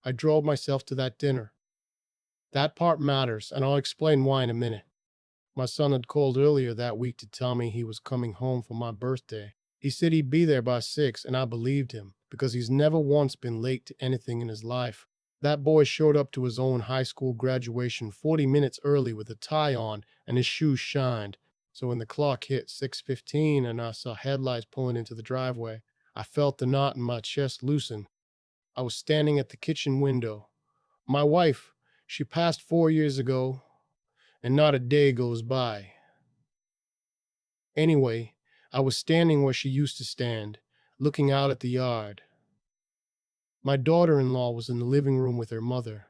I drove myself to that dinner. That part matters, and I'll explain why in a minute. My son had called earlier that week to tell me he was coming home for my birthday. He said he'd be there by 6, and I believed him, because he's never once been late to anything in his life. That boy showed up to his own high school graduation 40 minutes early with a tie on, and his shoes shined. So when the clock hit 6:15 and I saw headlights pulling into the driveway, I felt the knot in my chest loosen. I was standing at the kitchen window. My wife, she passed 4 years ago, and not a day goes by. Anyway, I was standing where she used to stand, looking out at the yard. My daughter-in-law was in the living room with her mother,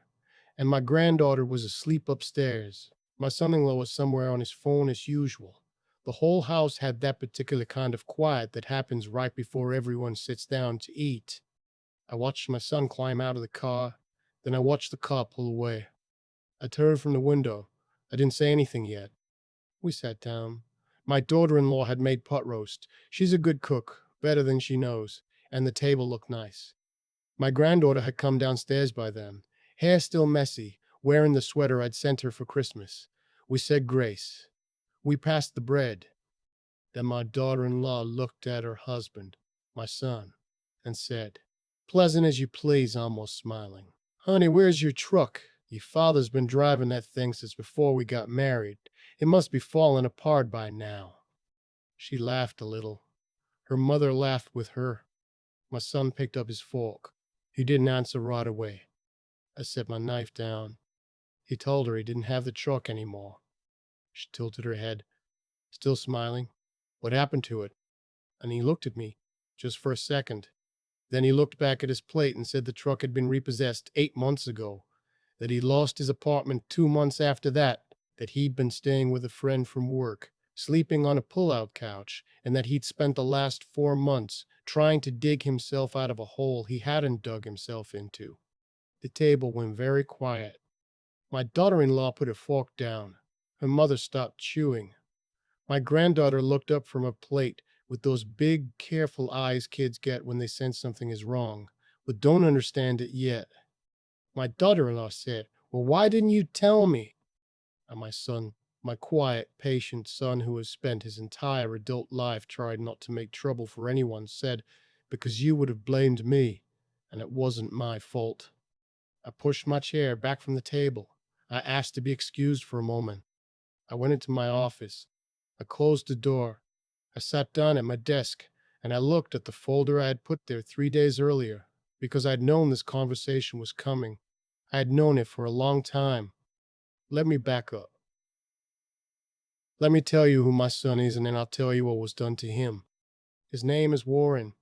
and my granddaughter was asleep upstairs. My son-in-law was somewhere on his phone as usual. The whole house had that particular kind of quiet that happens right before everyone sits down to eat. I watched my son climb out of the car, then I watched the car pull away. I turned from the window. I didn't say anything yet. We sat down. My daughter-in-law had made pot roast. She's a good cook, better than she knows, and the table looked nice. My granddaughter had come downstairs by then, hair still messy, wearing the sweater I'd sent her for Christmas. We said grace. We passed the bread. Then my daughter-in-law looked at her husband, my son, and said, pleasant as you please, almost smiling, honey, where's your truck? Your father's been driving that thing since before we got married. It must be falling apart by now. She laughed a little. Her mother laughed with her. My son picked up his fork. He didn't answer right away. I set my knife down. He told her he didn't have the truck anymore. She tilted her head, still smiling. What happened to it? And he looked at me, just for a second. Then he looked back at his plate and said the truck had been repossessed 8 months ago, that he lost his apartment 2 months after that he'd been staying with a friend from work, sleeping on a pull-out couch, and that he'd spent the last 4 months trying to dig himself out of a hole he hadn't dug himself into. The table went very quiet. My daughter-in-law put her fork down. Her mother stopped chewing. My granddaughter looked up from her plate with those big, careful eyes kids get when they sense something is wrong, but don't understand it yet. My daughter-in-law said, well, why didn't you tell me? And my son, my quiet, patient son who has spent his entire adult life trying not to make trouble for anyone, said, because you would have blamed me, and it wasn't my fault. I pushed my chair back from the table. I asked to be excused for a moment. I went into my office. I closed the door. I sat down at my desk, and I looked at the folder I had put there 3 days earlier, because I'd known this conversation was coming. I had known it for a long time. Let me back up. Let me tell you who my son is, and then I'll tell you what was done to him. His name is Warren.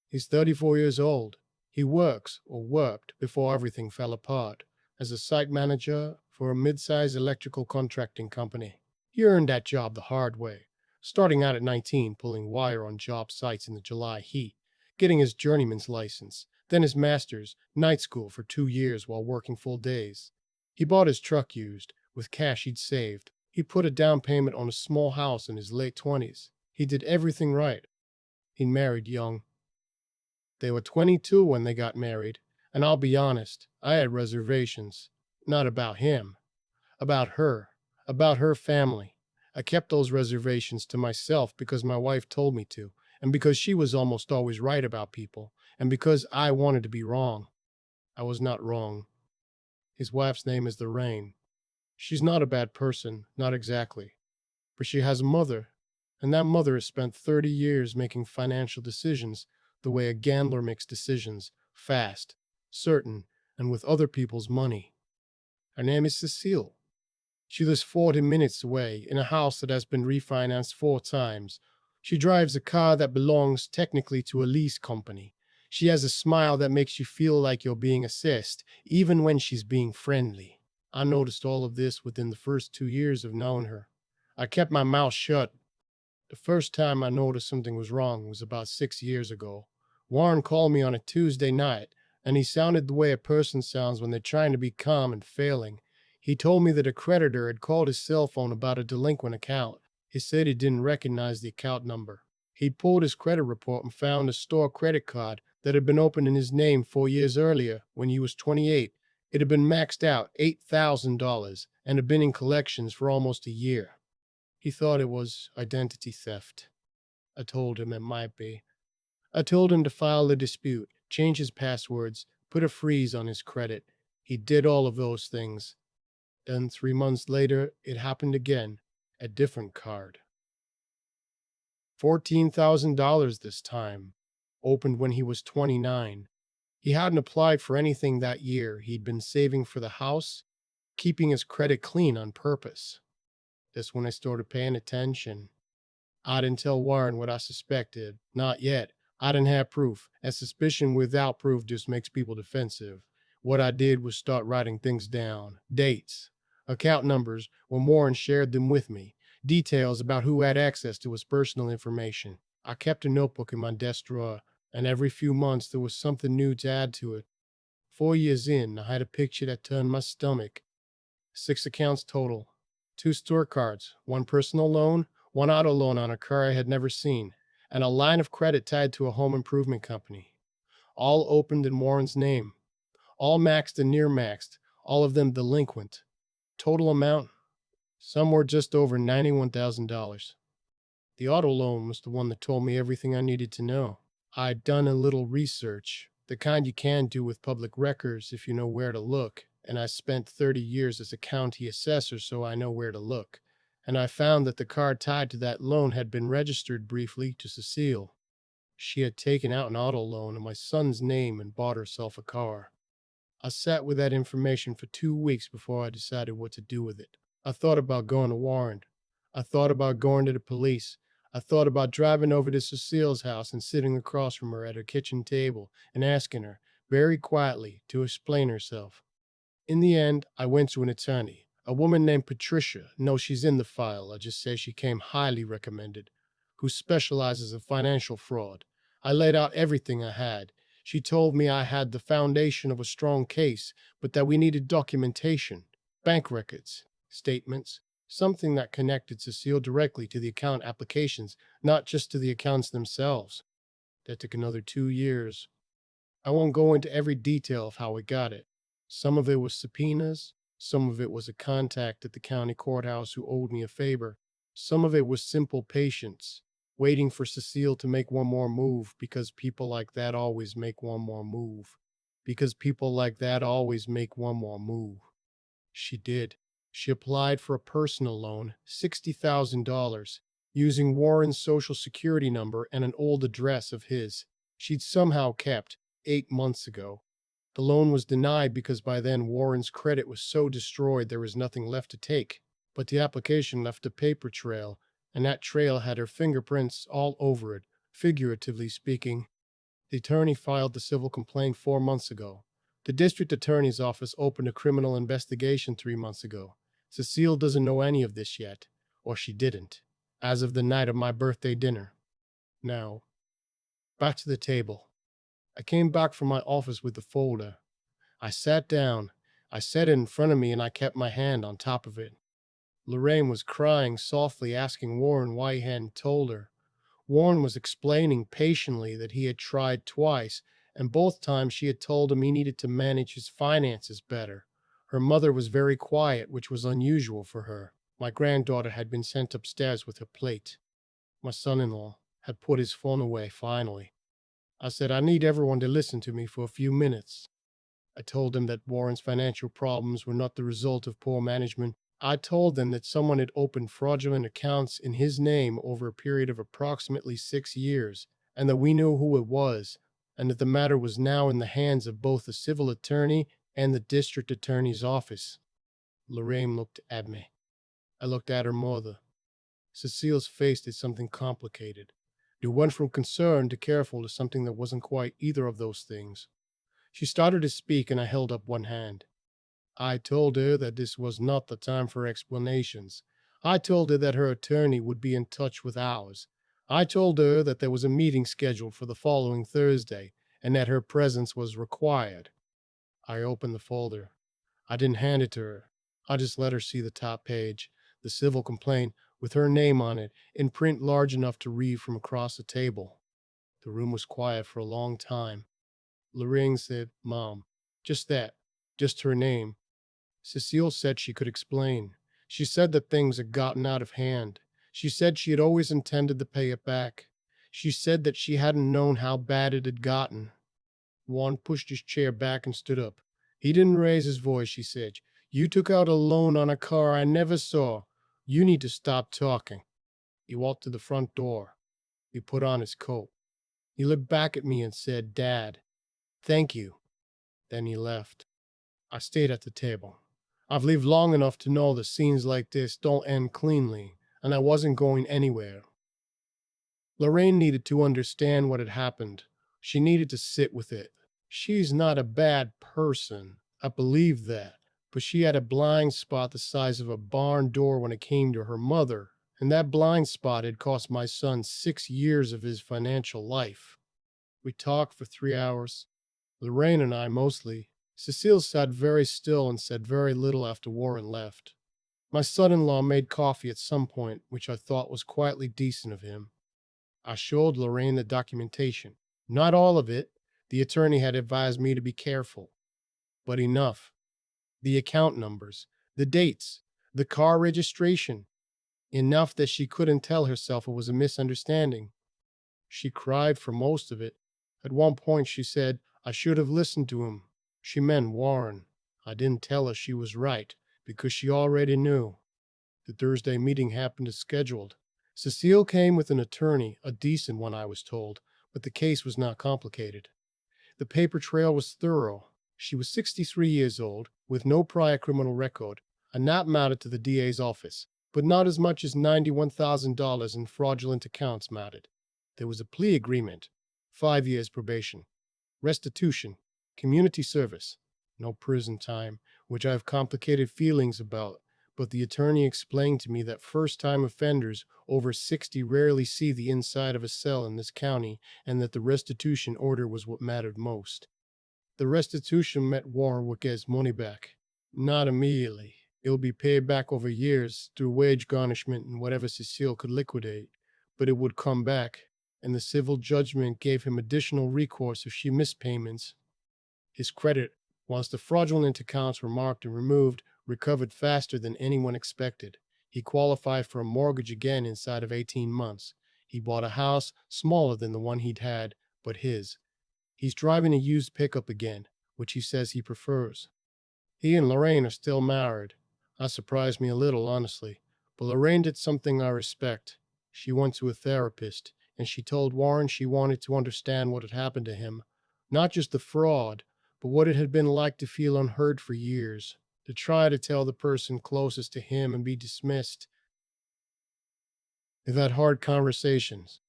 He's 34 years old. He works, or worked, before everything fell apart, as a site manager for a mid-sized electrical contracting company. He earned that job the hard way, starting out at 19, pulling wire on job sites in the July heat, getting his journeyman's license, then his master's, night school for 2 years while working full days. He bought his truck used, with cash he'd saved. He put a down payment on a small house in his late 20s. He did everything right. He married young. They were 22 when they got married, and I'll be honest, I had reservations. Not about him, about her family. I kept those reservations to myself because my wife told me to, and because she was almost always right about people, and because I wanted to be wrong. I was not wrong. His wife's name is Lorraine. She's not a bad person, not exactly. But she has a mother, and that mother has spent 30 years making financial decisions the way a gambler makes decisions, fast, certain, and with other people's money. Her name is Cecile. She lives 40 minutes away in a house that has been refinanced 4 times. She drives a car that belongs technically to a lease company. She has a smile that makes you feel like you're being assessed, even when she's being friendly. I noticed all of this within the first 2 years of knowing her. I kept my mouth shut. The first time I noticed something was wrong was about 6 years ago. Warren called me on a Tuesday night, and he sounded the way a person sounds when they're trying to be calm and failing. He told me that a creditor had called his cell phone about a delinquent account. He said he didn't recognize the account number. He pulled his credit report and found a store credit card that had been opened in his name 4 years earlier when he was 28. It had been maxed out $8,000 and had been in collections for almost a year. He thought it was identity theft. I told him it might be. I told him to file a dispute, change his passwords, put a freeze on his credit. He did all of those things. Then 3 months later, it happened again. A different card. $14,000 this time. Opened when he was 29. He hadn't applied for anything that year. He'd been saving for the house, keeping his credit clean on purpose. That's when I started paying attention. I didn't tell Warren what I suspected. Not yet. I didn't have proof, and suspicion without proof just makes people defensive. What I did was start writing things down. Dates, account numbers when Warren shared them with me, details about who had access to his personal information. I kept a notebook in my desk drawer, and every few months there was something new to add to it. 4 years in, I had a picture that turned my stomach. 6 accounts total. 2 store cards, 1 personal loan, 1 auto loan on a car I had never seen, and a line of credit tied to a home improvement company. All opened in Warren's name. All maxed and near maxed, all of them delinquent. Total amount, somewhere just over $91,000. The auto loan was the one that told me everything I needed to know. I'd done a little research, the kind you can do with public records if you know where to look, and I spent 30 years as a county assessor, so I know where to look. And I found that the car tied to that loan had been registered briefly to Cecile. She had taken out an auto loan in my son's name and bought herself a car. I sat with that information for 2 weeks before I decided what to do with it. I thought about going to Warren. I thought about going to the police. I thought about driving over to Cecile's house and sitting across from her at her kitchen table and asking her, very quietly, to explain herself. In the end, I went to an attorney, a woman named Patricia. No, she's in the file. I just say she came highly recommended, who specializes in financial fraud. I laid out everything I had. She told me I had the foundation of a strong case, but that we needed documentation, bank records, statements, something that connected Cecile directly to the account applications, not just to the accounts themselves. That took another 2 years. I won't go into every detail of how we got it. Some of it was subpoenas, some of it was a contact at the county courthouse who owed me a favor, some of it was simple patience, waiting for Cecile to make one more move because people like that always make one more move. Because people like that always make one more move. She did. She applied for a personal loan, $60,000, using Warren's social security number and an old address of his. She'd somehow kept 8 months ago. The loan was denied because by then Warren's credit was so destroyed there was nothing left to take. But the application left a paper trail, and that trail had her fingerprints all over it, figuratively speaking. The attorney filed the civil complaint 4 months ago. The district attorney's office opened a criminal investigation 3 months ago. Cecile doesn't know any of this yet, or she didn't, as of the night of my birthday dinner. Now, back to the table. I came back from my office with the folder. I sat down. I set it in front of me and I kept my hand on top of it. Lorraine was crying softly, asking Warren why he hadn't told her. Warren was explaining patiently that he had tried twice, and both times she had told him he needed to manage his finances better. Her mother was very quiet, which was unusual for her. My granddaughter had been sent upstairs with her plate. My son-in-law had put his phone away finally. I said, I need everyone to listen to me for a few minutes. I told them that Warren's financial problems were not the result of poor management. I told them that someone had opened fraudulent accounts in his name over a period of approximately 6 years, and that we knew who it was, and that the matter was now in the hands of both the civil attorney and the district attorney's office. Lorraine looked at me. I looked at her mother. Cecile's face did something complicated. It went from concern to careful to something that wasn't quite either of those things. She started to speak, and I held up one hand. I told her that this was not the time for explanations. I told her that her attorney would be in touch with ours. I told her that there was a meeting scheduled for the following Thursday, and that her presence was required. I opened the folder. I didn't hand it to her. I just let her see the top page, the civil complaint, with her name on it, in print large enough to read from across the table. The room was quiet for a long time. Lorraine said, Mom. Just that. Just her name. Cecile said she could explain. She said that things had gotten out of hand. She said she had always intended to pay it back. She said that she hadn't known how bad it had gotten. Juan pushed his chair back and stood up. He didn't raise his voice, she said. You took out a loan on a car I never saw. You need to stop talking. He walked to the front door. He put on his coat. He looked back at me and said, Dad, thank you. Then he left. I stayed at the table. I've lived long enough to know that scenes like this don't end cleanly, and I wasn't going anywhere. Lorraine needed to understand what had happened. She needed to sit with it. She's not a bad person. I believe that. But she had a blind spot the size of a barn door when it came to her mother, and that blind spot had cost my son 6 years of his financial life. We talked for 3 hours. Lorraine and I mostly. Cecile sat very still and said very little after Warren left. My son-in-law made coffee at some point, which I thought was quietly decent of him. I showed Lorraine the documentation. Not all of it. The attorney had advised me to be careful. But enough. The account numbers, the dates, the car registration. Enough that she couldn't tell herself it was a misunderstanding. She cried for most of it. At one point she said, I should have listened to him. She meant Warren. I didn't tell her she was right, because she already knew. The Thursday meeting happened as scheduled. Cecile came with an attorney, a decent one I was told, but the case was not complicated. The paper trail was thorough. She was 63 years old, with no prior criminal record, and not mattered to the DA's office, but not as much as $91,000 in fraudulent accounts mattered. There was a plea agreement, 5 years probation, restitution, community service, no prison time, which I have complicated feelings about, but the attorney explained to me that first-time offenders over 60 rarely see the inside of a cell in this county, and that the restitution order was what mattered most. The restitution meant Warren would get his money back. Not immediately. It would be paid back over years through wage garnishment and whatever Cecile could liquidate, but it would come back, and the civil judgment gave him additional recourse if she missed payments. His credit, once the fraudulent accounts were marked and removed, recovered faster than anyone expected. He qualified for a mortgage again inside of 18 months. He bought a house smaller than the one he'd had, but his. He's driving a used pickup again, which he says he prefers. He and Lorraine are still married. That surprised me a little, honestly. But Lorraine did something I respect. She went to a therapist, and she told Warren she wanted to understand what had happened to him. Not just the fraud, but what it had been like to feel unheard for years, to try to tell the person closest to him and be dismissed. They've had hard conversations.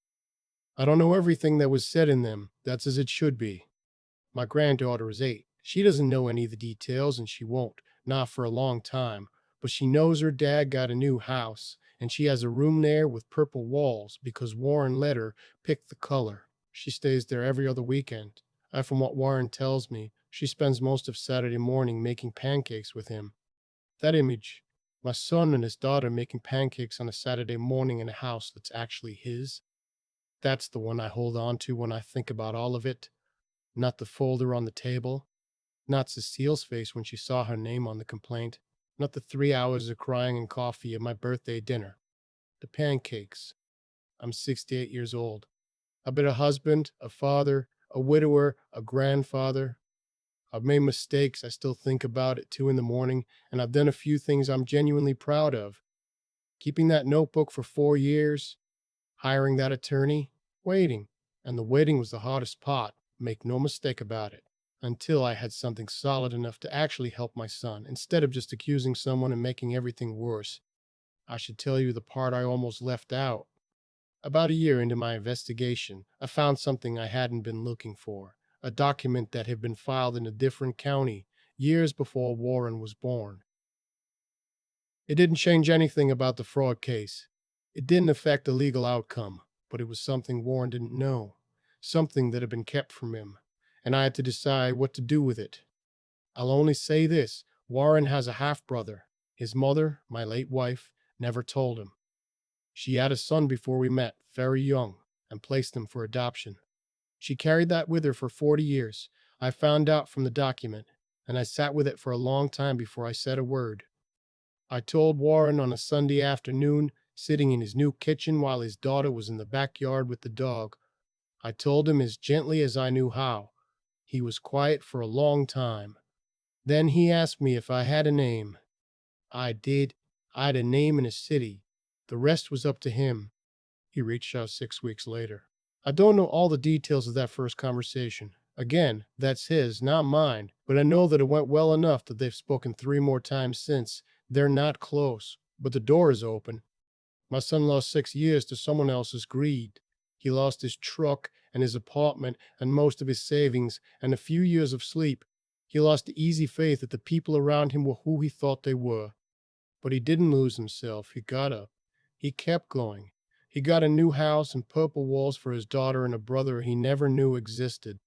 I don't know everything that was said in them. That's as it should be. My granddaughter is 8. She doesn't know any of the details, and she won't, not for a long time. But she knows her dad got a new house, and she has a room there with purple walls because Warren let her pick the color. She stays there every other weekend. And from what Warren tells me, she spends most of Saturday morning making pancakes with him. That image, my son and his daughter making pancakes on a Saturday morning in a house that's actually his, that's the one I hold on to when I think about all of it. Not the folder on the table, not Cecile's face when she saw her name on the complaint, not the 3 hours of crying and coffee at my birthday dinner. The pancakes. I'm 68 years old. I've been a husband, a father, a widower, a grandfather. I've made mistakes. I still think about it 2 in the morning, and I've done a few things I'm genuinely proud of. Keeping that notebook for 4 years, hiring that attorney, waiting. And the waiting was the hardest part, make no mistake about it, until I had something solid enough to actually help my son, instead of just accusing someone and making everything worse. I should tell you the part I almost left out. About a year into my investigation, I found something I hadn't been looking for, a document that had been filed in a different county years before Warren was born. It didn't change anything about the fraud case. It didn't affect the legal outcome, but it was something Warren didn't know, something that had been kept from him, and I had to decide what to do with it. I'll only say this: Warren has a half-brother. His mother, my late wife, never told him. She had a son before we met, very young, and placed him for adoption. She carried that with her for 40 years. I found out from the document, and I sat with it for a long time before I said a word. I told Warren on a Sunday afternoon, sitting in his new kitchen while his daughter was in the backyard with the dog. I told him as gently as I knew how. He was quiet for a long time. Then he asked me if I had a name. I did. I had a name in a city. The rest was up to him. He reached out 6 weeks later. I don't know all the details of that first conversation. Again, that's his, not mine. But I know that it went well enough that they've spoken 3 more times since. They're not close, but the door is open. My son lost 6 years to someone else's greed. He lost his truck and his apartment and most of his savings and a few years of sleep. He lost the easy faith that the people around him were who he thought they were. But he didn't lose himself. He got up. He kept going. He got a new house and purple walls for his daughter and a brother he never knew existed.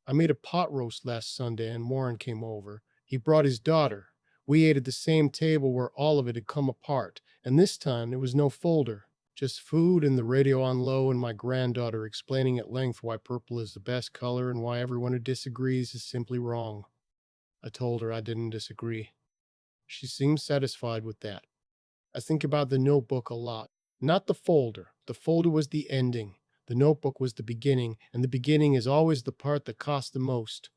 I made a pot roast last Sunday and Warren came over. He brought his daughter. We ate at the same table where all of it had come apart, and this time there was no folder. Just food and the radio on low and my granddaughter explaining at length why purple is the best color and why everyone who disagrees is simply wrong. I told her I didn't disagree. She seemed satisfied with that. I think about the notebook a lot. Not the folder. The folder was the ending. The notebook was the beginning, and the beginning is always the part that costs the most.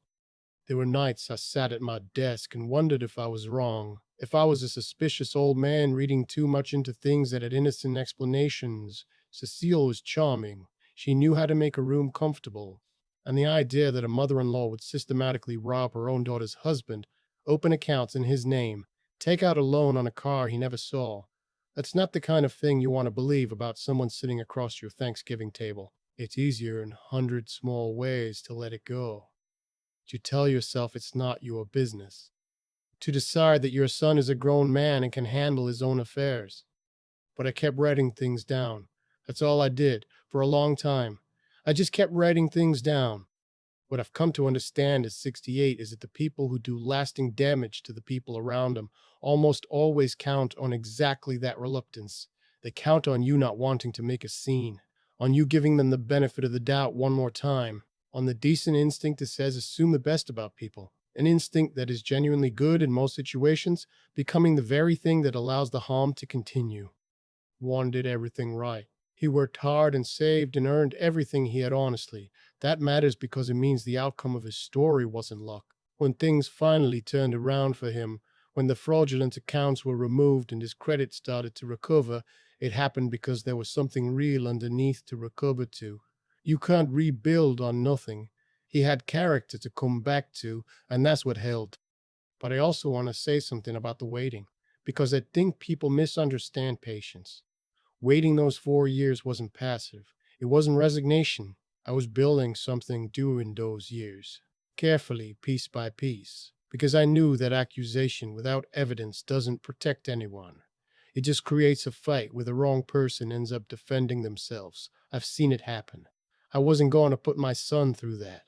There were nights I sat at my desk and wondered if I was wrong, if I was a suspicious old man reading too much into things that had innocent explanations. Cecile was charming. She knew how to make a room comfortable. And the idea that a mother-in-law would systematically rob her own daughter's husband, open accounts in his name, take out a loan on a car he never saw. That's not the kind of thing you want to believe about someone sitting across your Thanksgiving table. It's easier in 100 small ways to let it go. To tell yourself it's not your business. To decide that your son is a grown man and can handle his own affairs. But I kept writing things down. That's all I did for a long time. I just kept writing things down. What I've come to understand at 68 is that the people who do lasting damage to the people around them almost always count on exactly that reluctance. They count on you not wanting to make a scene, on you giving them the benefit of the doubt one more time, on the decent instinct that says assume the best about people, an instinct that is genuinely good in most situations, becoming the very thing that allows the harm to continue. Warren did everything right. He worked hard and saved and earned everything he had honestly. That matters because it means the outcome of his story wasn't luck. When things finally turned around for him, when the fraudulent accounts were removed and his credit started to recover, it happened because there was something real underneath to recover to. You can't rebuild on nothing. He had character to come back to, and that's what held. But I also want to say something about the waiting, because I think people misunderstand patience. Waiting those 4 years wasn't passive. It wasn't resignation. I was building something during those years, carefully, piece by piece, because I knew that accusation without evidence doesn't protect anyone. It just creates a fight where the wrong person ends up defending themselves. I've seen it happen. I wasn't going to put my son through that.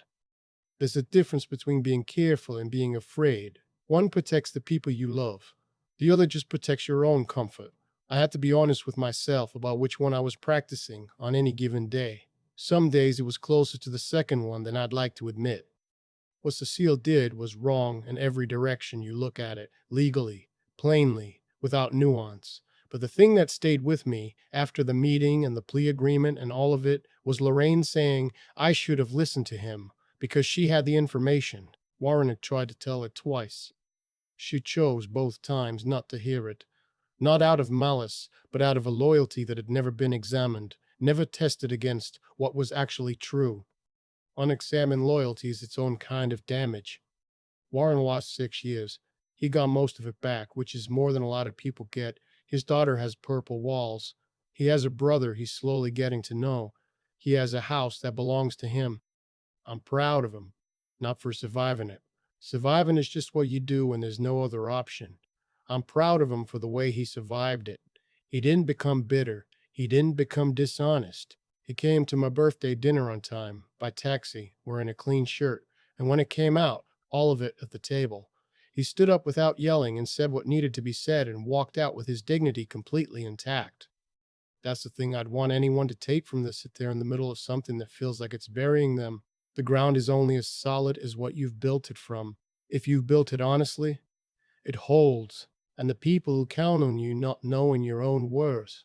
There's a difference between being careful and being afraid. One protects the people you love. The other just protects your own comfort. I had to be honest with myself about which one I was practicing on any given day. Some days it was closer to the second one than I'd like to admit. What Cecile did was wrong in every direction you look at it, legally, plainly, without nuance. But the thing that stayed with me after the meeting and the plea agreement and all of it was Lorraine saying I should have listened to him because she had the information. Warren had tried to tell her twice. She chose both times not to hear it. Not out of malice, but out of a loyalty that had never been examined, never tested against what was actually true. Unexamined loyalty is its own kind of damage. Warren lost 6 years. He got most of it back, which is more than a lot of people get. His daughter has purple walls. He has a brother he's slowly getting to know. He has a house that belongs to him. I'm proud of him, not for surviving it. Surviving is just what you do when there's no other option. I'm proud of him for the way he survived it. He didn't become bitter. He didn't become dishonest. He came to my birthday dinner on time, by taxi, wearing a clean shirt, and when it came out, all of it at the table. He stood up without yelling and said what needed to be said and walked out with his dignity completely intact. That's the thing I'd want anyone to take from this, sit there in the middle of something that feels like it's burying them. The ground is only as solid as what you've built it from. If you've built it honestly, it holds. And the people who count on you not knowing your own worth,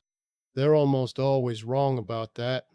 they're almost always wrong about that.